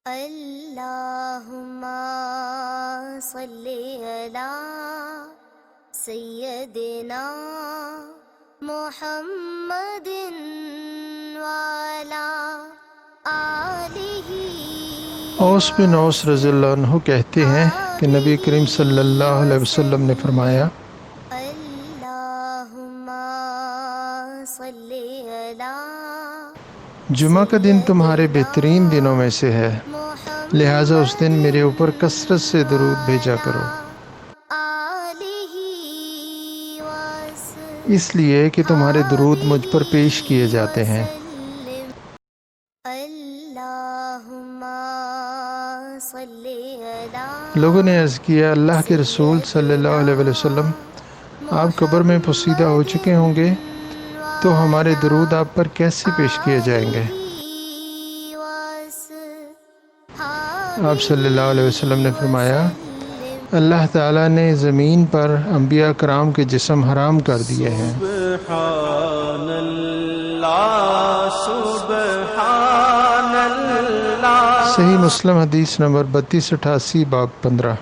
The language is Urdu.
اللہم صلی علی سیدنا محمد وعلی آلہ۔ اوس بن اوس رضی اللہ عنہ کہتے ہیں کہ نبی کریم صلی اللہ علیہ وسلم نے فرمایا، اللہم صلی علی جمعہ کا دن تمہارے بہترین دنوں میں سے ہے، لہٰذا اس دن میرے اوپر کثرت سے درود بھیجا کرو، اس لیے کہ تمہارے درود مجھ پر پیش کیے جاتے ہیں۔ لوگوں نے عرض کیا، اللہ کے رسول صلی اللہ علیہ وسلم، آپ قبر میں پوشیدہ ہو چکے ہوں گے تو ہمارے درود آپ پر کیسے پیش کیے جائیں گے؟ آپ صلی اللہ علیہ وسلم نے فرمایا، اللہ تعالیٰ نے زمین پر انبیاء کرام کے جسم حرام کر دیے ہیں۔ سبحان اللہ سبحان اللہ۔ صحیح مسلم حدیث نمبر 3288 باب 15۔